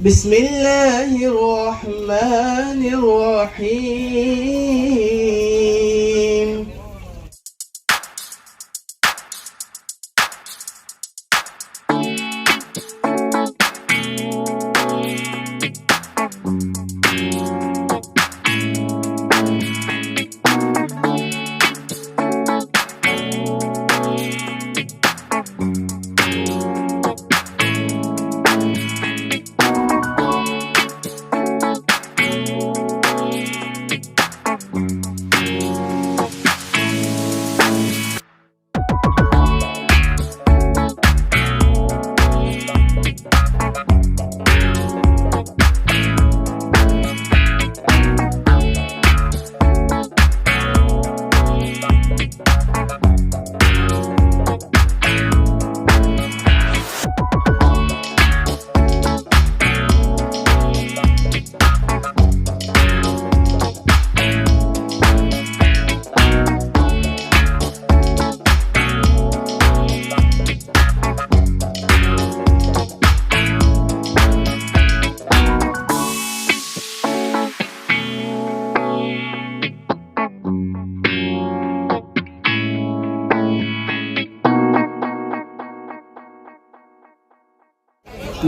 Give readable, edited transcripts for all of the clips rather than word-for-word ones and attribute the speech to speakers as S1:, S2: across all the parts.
S1: بسم الله الرحمن الرحيم.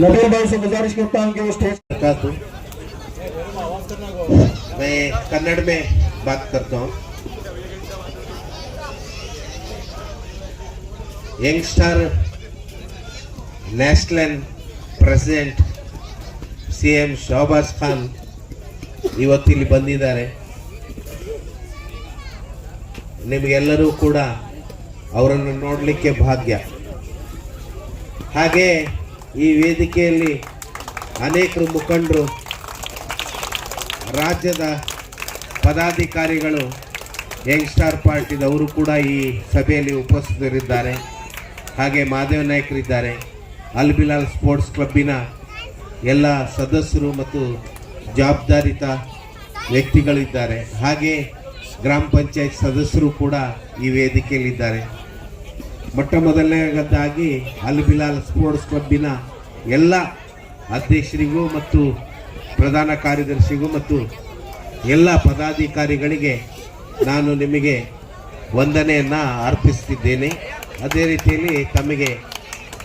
S2: नबील भाई से गुजारिश करता हूँ कि वो स्टेज
S3: मैं कन्नड़ में बात करता हूँ। Youngster national president CM Shahbaz Khan ಇವತ್ತಿಲ್ಲಿ ಬಂದಿದ್ದಾರೆ. ನಿಮಗೆಲ್ಲರೂ ಕೂಡ ಅವರನ್ನು ನೋಡಲಿಕ್ಕೆ ಭಾಗ್ಯ. ಹಾಗೆ ಈ ವೇದಿಕೆಯಲ್ಲಿ ಅನೇಕರು ಮುಖಂಡರು, ರಾಜ್ಯದ ಪದಾಧಿಕಾರಿಗಳು, ಯಂಗ್ಸ್ಟಾರ್ ಪಾರ್ಟಿದವರು ಕೂಡ ಈ ಸಭೆಯಲ್ಲಿ ಉಪಸ್ಥಿತರಿದ್ದಾರೆ. ಹಾಗೆ ಮಾದೇವ ನಾಯಕರಿದ್ದಾರೆ. ಅಲ್ ಬಿಲಾಲ್ ಸ್ಪೋರ್ಟ್ಸ್ ಕ್ಲಬ್ಬಿನ ಎಲ್ಲ ಸದಸ್ಯರು ಮತ್ತು ಜವಾಬ್ದಾರಿತ ವ್ಯಕ್ತಿಗಳಿದ್ದಾರೆ. ಹಾಗೆ ಗ್ರಾಮ ಪಂಚಾಯತ್ ಸದಸ್ಯರು ಕೂಡ ಈ ವೇದಿಕೆಯಲ್ಲಿದ್ದಾರೆ. ಮೊಟ್ಟ ಮೊದಲನೇದಾಗಿ ಅಲ್ ಬಿಲಾಲ್ ಸ್ಪೋರ್ಟ್ಸ್ ಕ್ಲಬ್ಬಿನ ಎಲ್ಲ ಅಧ್ಯಕ್ಷರಿಗೂ ಮತ್ತು ಪ್ರಧಾನ ಕಾರ್ಯದರ್ಶಿಗೂ ಮತ್ತು ಎಲ್ಲ ಪದಾಧಿಕಾರಿಗಳಿಗೆ ನಾನು ನಿಮಗೆ ವಂದನೆಯನ್ನು ಅರ್ಪಿಸ್ತಿದ್ದೇನೆ. ಅದೇ ರೀತಿಯಲ್ಲಿ ತಮಗೆ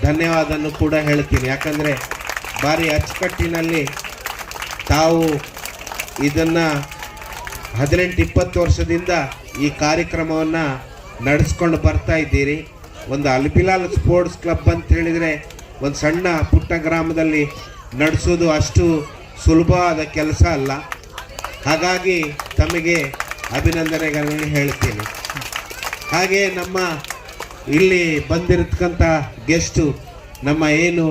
S3: ಧನ್ಯವಾದವನ್ನು ಕೂಡ ಹೇಳ್ತೀನಿ. ಯಾಕಂದರೆ ಭಾರಿ ಅಚ್ಚುಕಟ್ಟಿನಲ್ಲಿ ತಾವು ಇದನ್ನು 18-20 ವರ್ಷದಿಂದ ಈ ಕಾರ್ಯಕ್ರಮವನ್ನು ನಡೆಸ್ಕೊಂಡು ಬರ್ತಾ ಇದ್ದೀರಿ. ಒಂದು ಅಲ್ ಬಿಲಾಲ್ ಸ್ಪೋರ್ಟ್ಸ್ ಕ್ಲಬ್ ಅಂತ ಹೇಳಿದರೆ ಒಂದು ಸಣ್ಣ ಪುಟ್ಟ ಗ್ರಾಮದಲ್ಲಿ ನಡೆಸೋದು ಅಷ್ಟು ಸುಲಭವಾದ ಕೆಲಸ ಅಲ್ಲ. ಹಾಗಾಗಿ ತಮಗೆ ಅಭಿನಂದನೆಗಳನ್ನು ಹೇಳ್ತೀನಿ. ಹಾಗೆ ನಮ್ಮ ಇಲ್ಲಿ ಬಂದಿರತಕ್ಕಂಥ ಗೆಸ್ಟು ನಮ್ಮ ಏನು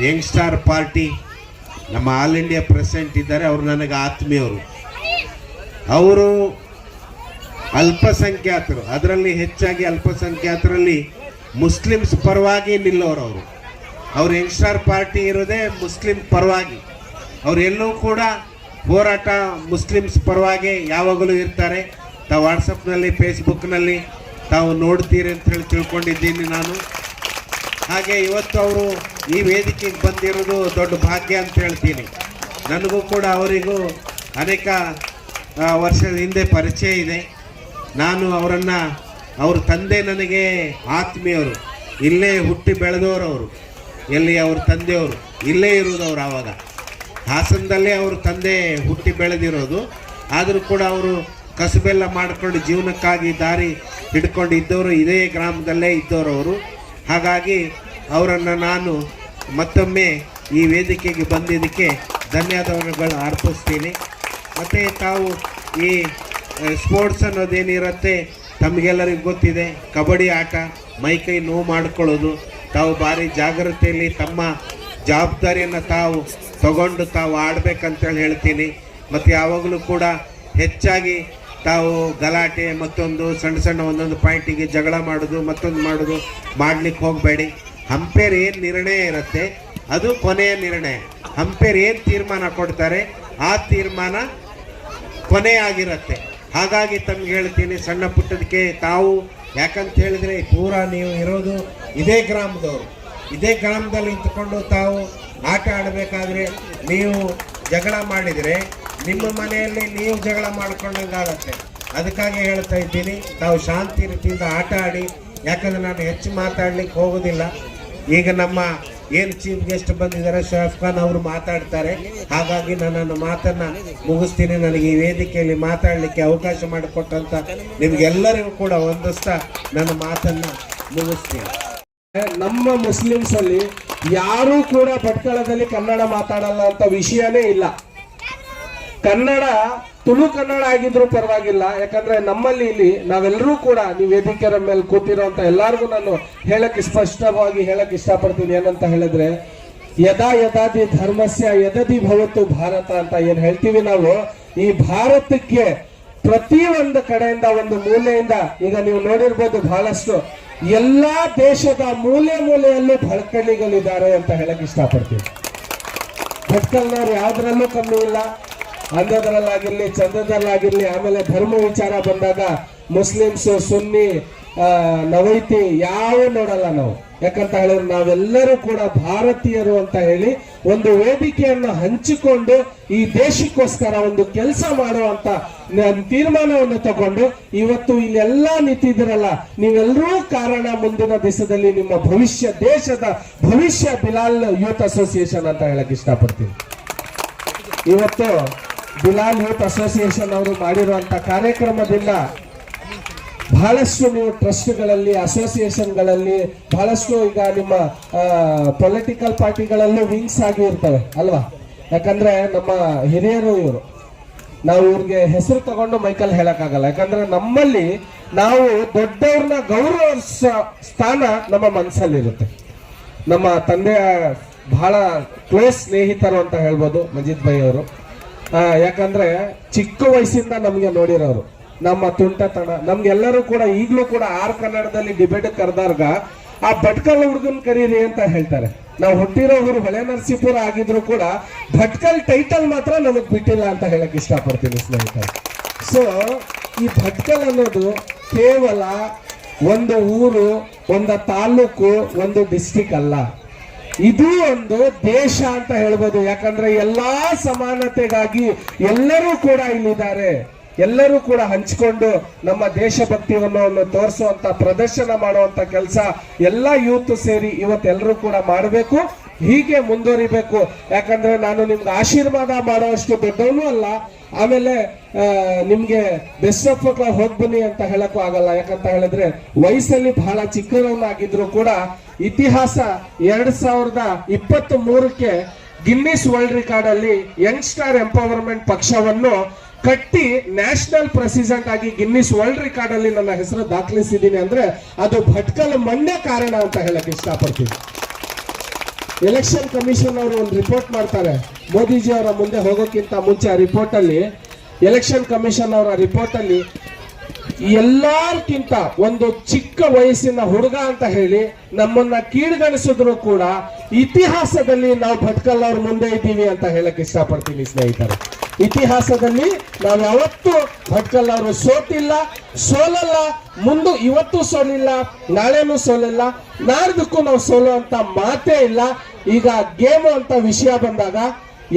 S3: ಯಂಗ್ಸ್ಟಾರ್ ಪಾರ್ಟಿ ನಮ್ಮ ಆಲ್ ಇಂಡಿಯಾ ಪ್ರೆಸಿಡೆಂಟ್ ಇದ್ದಾರೆ. ಅವರು ನನಗೆ ಆತ್ಮೀಯರು. ಅವರು ಅಲ್ಪಸಂಖ್ಯಾತರು, ಅದರಲ್ಲಿ ಹೆಚ್ಚಾಗಿ ಅಲ್ಪಸಂಖ್ಯಾತರಲ್ಲಿ ಮುಸ್ಲಿಮ್ಸ್ ಪರವಾಗಿ ನಿಲ್ಲೋರು. ಅವರು ಯಂಗ್ಸ್ಟಾರ್ ಪಾರ್ಟಿ ಇರೋದೇ ಮುಸ್ಲಿಂ ಪರವಾಗಿ. ಅವರೆಲ್ಲೂ ಕೂಡ ಹೋರಾಟ ಮುಸ್ಲಿಮ್ಸ್ ಪರವಾಗಿ ಯಾವಾಗಲೂ ಇರ್ತಾರೆ. ತಾವು ವಾಟ್ಸಪ್ನಲ್ಲಿ ಫೇಸ್ಬುಕ್ನಲ್ಲಿ ತಾವು ನೋಡ್ತೀರಿ ಅಂತ ಹೇಳಿ ತಿಳ್ಕೊಂಡಿದ್ದೀನಿ ನಾನು. ಹಾಗೆ ಇವತ್ತು ಅವರು ಈ ವೇದಿಕೆಗೆ ಬಂದಿರೋದು ದೊಡ್ಡ ಭಾಗ್ಯ ಅಂತ ಹೇಳ್ತೀನಿ. ನನಗೂ ಕೂಡ ಅವರಿಗೂ ಅನೇಕ ವರ್ಷದ ಹಿಂದೆ ಪರಿಚಯ ಇದೆ. ನಾನು ಅವರನ್ನು, ಅವ್ರ ತಂದೆ ನನಗೆ ಆತ್ಮೀಯರು. ಇಲ್ಲೇ ಹುಟ್ಟಿ ಬೆಳೆದವರು ಅವರು. ಎಲ್ಲಿ ಅವ್ರ ತಂದೆಯವರು ಇಲ್ಲೇ ಇರೋದು. ಅವರು ಆವಾಗ ಹಾಸನದಲ್ಲೇ ಅವ್ರ ತಂದೆ ಹುಟ್ಟಿ ಬೆಳೆದಿರೋದು. ಆದರೂ ಕೂಡ ಅವರು ಕಸುಬೆಲ್ಲ ಮಾಡಿಕೊಂಡು ಜೀವನಕ್ಕಾಗಿ ದಾರಿ ಹಿಡ್ಕೊಂಡು ಇದ್ದವರು, ಇದೇ ಗ್ರಾಮದಲ್ಲೇ ಇದ್ದವರು ಅವರು. ಹಾಗಾಗಿ ಅವರನ್ನು ನಾನು ಮತ್ತೊಮ್ಮೆ ಈ ವೇದಿಕೆಗೆ ಬಂದಿದ್ದಕ್ಕೆ ಧನ್ಯವಾದಗಳು ಅರ್ಪಿಸ್ತೀನಿ. ಮತ್ತು ತಾವು ಈ ಸ್ಪೋರ್ಟ್ಸ್ ಅನ್ನೋದೇನಿರುತ್ತೆ ತಮಗೆಲ್ಲರಿಗೂ ಗೊತ್ತಿದೆ. ಕಬಡ್ಡಿ ಆಟ ಮೈಕೈ ನೋವು ಮಾಡ್ಕೊಳ್ಳೋದು. ತಾವು ಭಾರಿ ಜಾಗ್ರತೆಯಲ್ಲಿ ತಮ್ಮ ಜವಾಬ್ದಾರಿಯನ್ನು ತಾವು ತಗೊಂಡು ತಾವು ಆಡಬೇಕಂತೇಳಿ ಹೇಳ್ತೀನಿ. ಮತ್ತು ಯಾವಾಗಲೂ ಕೂಡ ಹೆಚ್ಚಾಗಿ ತಾವು ಗಲಾಟೆ, ಮತ್ತೊಂದು ಸಣ್ಣ ಒಂದೊಂದು ಪಾಯಿಂಟಿಗೆ ಜಗಳ ಮಾಡೋದು, ಮತ್ತೊಂದು ಮಾಡೋದು ಮಾಡಲಿಕ್ಕೆ ಹೋಗಬೇಡಿ. ಅಂಪೇರ್ ಏನು ನಿರ್ಣಯ ಇರುತ್ತೆ ಅದು ಕೊನೆಯ ನಿರ್ಣಯ. ಅಂಪೇರ್ ಏನು ತೀರ್ಮಾನ ಕೊಡ್ತಾರೆ ಆ ತೀರ್ಮಾನ ಕೊನೆಯಾಗಿರುತ್ತೆ. ಹಾಗಾಗಿ ತಮ್ಗೆ ಹೇಳ್ತೀನಿ, ಸಣ್ಣ ಪುಟ್ಟದಕ್ಕೆ ತಾವು ಯಾಕಂತ ಹೇಳಿದರೆ ಪೂರಾ ನೀವು ಇರೋದು ಇದೇ ಗ್ರಾಮದವರು. ಇದೇ ಗ್ರಾಮದಲ್ಲಿ ನಿಂತ್ಕೊಂಡು ತಾವು ಆಟ ಆಡಬೇಕಾದ್ರೆ ನೀವು ಜಗಳ ಮಾಡಿದರೆ ನಿಮ್ಮ ಮನೆಯಲ್ಲಿ ನೀವು ಜಗಳ ಮಾಡ್ಕೊಂಡಂಗಾಗತ್ತೆ. ಅದಕ್ಕಾಗಿ ಹೇಳ್ತಾ ಇದ್ದೀನಿ, ತಾವು ಶಾಂತಿ ರೀತಿಯಿಂದ ಆಟ ಆಡಿ. ಯಾಕಂದರೆ ನಾನು ಹೆಚ್ಚು ಮಾತಾಡ್ಲಿಕ್ಕೆ ಹೋಗೋದಿಲ್ಲ. ಈಗ ನಮ್ಮ ಏನು ಚೀಫ್ ಗೆಸ್ಟ್ ಬಂದಿದ್ದಾರೆ ಶರೀಫ್ ಖಾನ್ ಅವರು ಮಾತಾಡ್ತಾರೆ. ಹಾಗಾಗಿ ನನ್ನ ಮಾತನ್ನು ಮುಗಿಸ್ತೀನಿ. ನನಗೆ ಈ ವೇದಿಕೆಯಲ್ಲಿ ಮಾತಾಡಲಿಕ್ಕೆ ಅವಕಾಶ ಮಾಡಿಕೊಟ್ಟಂತ ನಿಮ್ಗೆಲ್ಲರಿಗೂ ಕೂಡ ಒಂದಸ್ತಾ ನನ್ನ ಮಾತನ್ನು ಮುಗಿಸ್ತೀನಿ.
S2: ನಮ್ಮ ಮುಸ್ಲಿಮ್ಸ್ ಅಲ್ಲಿ ಯಾರೂ ಕೂಡ ಭಟ್ಕಳದಲ್ಲಿ ಕನ್ನಡ ಮಾತಾಡಲ್ಲ ಅಂತ ವಿಷಯನೇ ಇಲ್ಲ. ಕನ್ನಡ ತುಳು ಕನ್ನಡ ಆಗಿದ್ರು ಪರವಾಗಿಲ್ಲ. ಯಾಕಂದ್ರೆ ನಮ್ಮಲ್ಲಿ ಇಲ್ಲಿ ನಾವೆಲ್ಲರೂ ಕೂಡ ನೀವು ವೇದಿಕೆಯ ಮೇಲೆ ಕೂತಿರೋಂತ ಎಲ್ಲರಿಗೂ ನಾನು ಸ್ಪಷ್ಟವಾಗಿ ಹೇಳಕ್ ಇಷ್ಟಪಡ್ತೀನಿ. ಏನಂತ ಹೇಳಿದ್ರೆ, ಯದಾ ಯದಾದಿ ಧರ್ಮಸ್ಯ ಯದದಿ ಭವತ್ತು ಭಾರತ ಅಂತ ಏನ್ ಹೇಳ್ತೀವಿ ನಾವು, ಈ ಭಾರತಕ್ಕೆ ಪ್ರತಿ ಒಂದು ಕಡೆಯಿಂದ ಒಂದು ಮೂಲೆಯಿಂದ, ಈಗ ನೀವು ನೋಡಿರ್ಬೋದು ಬಹಳಷ್ಟು ಎಲ್ಲಾ ದೇಶದ ಮೂಲೆ ಮೂಲೆಯಲ್ಲೂ ಭಟ್ಕಳಿಗಳಿದ್ದಾರೆ ಅಂತ ಹೇಳಕ್ ಇಷ್ಟಪಡ್ತೀವಿ. ಭಟ್ಕಲ್ನವ್ರು ಯಾವ್ದ್ರಲ್ಲೂ ಕಮ್ಮಿ ಇಲ್ಲ. ಅಂಧದ್ರಲ್ಲಾಗಿರ್ಲಿ, ಚಂದದಲ್ಲಾಗಿರ್ಲಿ. ಆಮೇಲೆ ಧರ್ಮ ವಿಚಾರ ಬಂದಾಗ ಮುಸ್ಲಿಮ್ಸ್, ಸುನ್ನಿ, ನವೈತಿ ಯಾವ ನೋಡಲ್ಲ ನಾವು. ಯಾಕಂತ ಹೇಳಿದ್ರೆ ನಾವೆಲ್ಲರೂ ಕೂಡ ಭಾರತೀಯರು ಅಂತ ಹೇಳಿ ಒಂದು ವೇದಿಕೆಯನ್ನು ಹಂಚಿಕೊಂಡು ಈ ದೇಶಕ್ಕೋಸ್ಕರ ಒಂದು ಕೆಲಸ ಮಾಡುವಂತ ತೀರ್ಮಾನವನ್ನು ತಗೊಂಡು ಇವತ್ತು ಇಲ್ಲೆಲ್ಲ ನಿಂತಿದ್ದೀರಲ್ಲ, ನೀವೆಲ್ಲರೂ ಕಾರಣ. ಮುಂದಿನ ದಿವಸದಲ್ಲಿ ನಿಮ್ಮ ಭವಿಷ್ಯ, ದೇಶದ ಭವಿಷ್ಯ ಬಿಲಾಲ್ ಯೂತ್ ಅಸೋಸಿಯೇಷನ್ ಅಂತ ಹೇಳಕ್ ಇಷ್ಟಪಡ್ತೀನಿ. ಇವತ್ತು ಬಿಲಾಲ್ ಯೂತ್ ಅಸೋಸಿಯೇಷನ್ ಅವರು ಮಾಡಿರುವಂತ ಕಾರ್ಯಕ್ರಮದಿಂದ ಬಹಳಷ್ಟು ನೀವು ಟ್ರಸ್ಟ್ಗಳಲ್ಲಿ, ಅಸೋಸಿಯೇಷನ್ಗಳಲ್ಲಿ ಬಹಳಷ್ಟು ಈಗ ನಿಮ್ಮ ಪೊಲಿಟಿಕಲ್ ಪಾರ್ಟಿಗಳಲ್ಲೂ ವಿಂಗ್ಸ್ ಆಗಿ ಇರ್ತವೆ ಅಲ್ವಾ. ಯಾಕಂದ್ರೆ ನಮ್ಮ ಹಿರಿಯರು ಇವರು, ನಾವು ಇವ್ರಿಗೆ ಹೆಸರು ತಗೊಂಡು ಮೈಕಲ್ ಹೇಳಕ್ಕಾಗಲ್ಲ. ಯಾಕಂದ್ರೆ ನಮ್ಮಲ್ಲಿ ನಾವು ದೊಡ್ಡವ್ರನ್ನ ಗೌರವಿಸೋ ಸ್ಥಾನ ನಮ್ಮ ಮನಸ್ಸಲ್ಲಿರುತ್ತೆ. ನಮ್ಮ ತಂದೆಯ ಬಹಳ ಕ್ಲೋಸ್ ಸ್ನೇಹಿತರು ಅಂತ ಹೇಳ್ಬೋದು ಮಜೀದ್ ಭಾಯಿ ಅವರು. ಯಾಕಂದ್ರೆ ಚಿಕ್ಕ ವಯಸ್ಸಿಂದ ನಮ್ಗೆ ನೋಡಿರೋರು, ನಮ್ಮ ತುಂಟತನ ನಮ್ಗೆಲ್ಲರೂ ಕೂಡ ಈಗಲೂ ಕೂಡ ಆರ್ ಕನ್ನಡದಲ್ಲಿ ಡಿಬೇಟ್ ಕರೆದಾಗ ಆ ಭಟ್ಕಲ್ ಹುಡುಗನ್ ಕರೀರಿ ಅಂತ ಹೇಳ್ತಾರೆ. ನಾವು ಹುಟ್ಟಿರೋ ಊರು ಹೊಳೆ ನರಸೀಪುರ ಆಗಿದ್ರು ಕೂಡ ಭಟ್ಕಲ್ ಟೈಟಲ್ ಮಾತ್ರ ನಮಗ್ ಬಿಟ್ಟಿಲ್ಲ ಅಂತ ಹೇಳಕ್ ಇಷ್ಟಪಡ್ತೀನಿ ಸ್ನೇಹಿತರೆ. ಸೊ ಈ ಭಟ್ಕಲ್ ಅನ್ನೋದು ಕೇವಲ ಒಂದು ಊರು, ಒಂದು ತಾಲೂಕು, ಒಂದು ಡಿಸ್ಟ್ರಿಕ್ಟ್ ಅಲ್ಲ. ಇದು ಒಂದು ದೇಶ ಅಂತ ಹೇಳ್ಬೋದು. ಯಾಕಂದ್ರೆ ಎಲ್ಲಾ ಸಮಾನತೆಗಾಗಿ ಎಲ್ಲರೂ ಕೂಡ ಇಲ್ಲಿದ್ದಾರೆ. ಎಲ್ಲರೂ ಕೂಡ ಹಂಚಿಕೊಂಡು ನಮ್ಮ ದೇಶಭಕ್ತಿಯನ್ನು ತೋರಿಸುವಂತ, ಪ್ರದರ್ಶನ ಮಾಡುವಂತ ಕೆಲಸ ಎಲ್ಲ ಯೂತ್ ಸೇರಿ ಇವತ್ತೆಲ್ಲರೂ ಕೂಡ ಮಾಡಬೇಕು. ಹೀಗೆ ಮುಂದುವರಿಬೇಕು. ಯಾಕಂದ್ರೆ ನಾನು ನಿಮ್ಗೆ ಆಶೀರ್ವಾದ ಮಾಡುವಷ್ಟು ದೊಡ್ಡವನು ಅಲ್ಲ, ಆಮೇಲೆ ನಿಮ್ಗೆ ಬೆಸ್ಟ್ ಆಫ್ ಲಕ್ ಹೋಗ್ ಬನ್ನಿ ಅಂತ ಹೇಳಕ್ಕೂ ಆಗಲ್ಲ. ಯಾಕಂತ ಹೇಳಿದ್ರೆ ವಯಸ್ಸಲ್ಲಿ ಬಹಳ ಚಿಕ್ಕವನಾಗಿದ್ರು ಕೂಡ ಇತಿಹಾಸ 2023ಕ್ಕೆ ಗಿನ್ನಿಸ್ ವರ್ಲ್ಡ್ ರೆಕಾರ್ಡ್ ಅಲ್ಲಿ ಯಂಗ್ಸ್ಟರ್ ಎಂಪವರ್ಮೆಂಟ್ ಪಕ್ಷವನ್ನು ಕಟ್ಟಿ ನ್ಯಾಷನಲ್ ಪ್ರೆಸಿಡೆಂಟ್ ಆಗಿ ಗಿನ್ನಿಸ್ ವರ್ಲ್ಡ್ ರೆಕಾರ್ಡ್ ಅಲ್ಲಿ ನನ್ನ ಹೆಸರು ದಾಖಲಿಸಿದ್ದೀನಿ ಅಂದ್ರೆ ಅದು ಭಟ್ಕಲ್ ಮಂಡ್ಯ ಕಾರಣ ಅಂತ ಹೇಳಕ್ ಇಷ್ಟಪಡ್ತೀನಿ. ಎಲೆಕ್ಷನ್ ಕಮಿಷನ್ ಅವರು ಒಂದು ರಿಪೋರ್ಟ್ ಮಾಡ್ತಾರೆ ಮೋದಿಜಿ ಅವರ ಮುಂದೆ ಹೋಗೋಕ್ಕಿಂತ ಮುಂಚೆ. ಆ ರಿಪೋರ್ಟ್ ಅಲ್ಲಿ ಎಲೆಕ್ಷನ್ ಕಮಿಷನ್ ಅವರ ರಿಪೋರ್ಟ್ ಅಲ್ಲಿ ಎಲ್ಲಾರ್ಕಿಂತ ಒಂದು ಚಿಕ್ಕ ವಯಸ್ಸಿನ ಹುಡುಗ ಅಂತ ಹೇಳಿ ನಮ್ಮನ್ನ ಕೀಳ್ಗಣಿಸಿದ್ರು ಕೂಡ ಇತಿಹಾಸದಲ್ಲಿ ನಾವು ಭಟ್ಕಲ್ ಅವ್ರ ಮುಂದೆ ಇದ್ದೀವಿ ಅಂತ ಹೇಳಕ್ ಇಷ್ಟಪಡ್ತೀನಿ ಸ್ನೇಹಿತರೆ. ಇತಿಹಾಸದಲ್ಲಿ ನಾವು ಯಾವತ್ತೂ ಭಟ್ಕಲ್ ಅವರು ಸೋತಿಲ್ಲ, ಸೋಲಲ್ಲ, ಇವತ್ತು ಸೋಲಿಲ್ಲ, ನಾಳೆನೂ ಸೋಲಿಲ್ಲ, ನಾಡ್ದಕ್ಕೂ ನಾವು ಸೋಲೋ ಅಂತ ಮಾತೇ ಇಲ್ಲ. ಈಗ ಗೇಮ್ ಅಂತ ವಿಷಯ ಬಂದಾಗ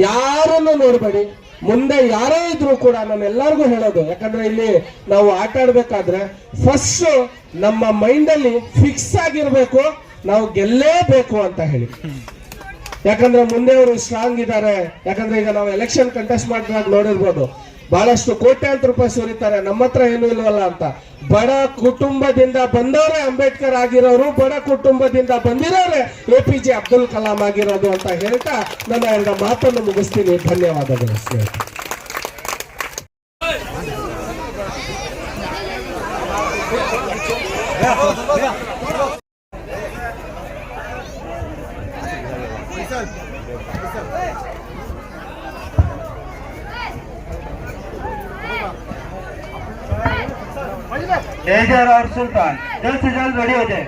S2: ಯಾರನ್ನು ನೋಡಬೇಡಿ, ಮುಂದೆ ಯಾರೇ ಇದ್ರು ಕೂಡ ನಾನು ಎಲ್ಲರಿಗೂ ಹೇಳೋದು, ಯಾಕಂದ್ರೆ ಇಲ್ಲಿ ನಾವು ಆಟ ಆಡ್ಬೇಕಾದ್ರೆ ಫಸ್ಟ್ ನಮ್ಮ ಮೈಂಡ್ ಅಲ್ಲಿ ಫಿಕ್ಸ್ ಆಗಿರ್ಬೇಕು, ನಾವು ಗೆಲ್ಲೇಬೇಕು ಅಂತ ಹೇಳಿ. ಯಾಕಂದ್ರೆ ಮುಂದೆ ಅವರು ಸ್ಟ್ರಾಂಗ್ ಇದ್ದಾರೆ. ಯಾಕಂದ್ರೆ ಈಗ ನಾವು ಎಲೆಕ್ಷನ್ ಕಂಟೆಸ್ಟ್ ಮಾಡಿದಾಗ ನೋಡಿರ್ಬೋದು, ಬಹಳಷ್ಟು ಕೋಟ್ಯಾಂತರ ರೂಪಾಯಿ ಸುರಿತಾರೆ, ನಮ್ಮ ಹತ್ರ ಏನು ಇಲ್ವಲ್ಲ ಅಂತ. ಬಡ ಕುಟುಂಬದಿಂದ ಬಂದವರೇ ಅಂಬೇಡ್ಕರ್ ಆಗಿರೋರು, ಬಡ ಕುಟುಂಬದಿಂದ ಬಂದಿರೋರೆ APJ ಅಬ್ದುಲ್ ಕಲಾಂ ಆಗಿರೋದು ಅಂತ ಹೇಳ್ತಾ ನನ್ನ 2 ಮಾತನ್ನು ಮುಗಿಸ್ತೀನಿ. ಧನ್ಯವಾದಗಳು ಸ್ನೇಹಿತರೆ.
S1: मेजर और सुल्तान जल्द से जल्द रेडी हो जाए।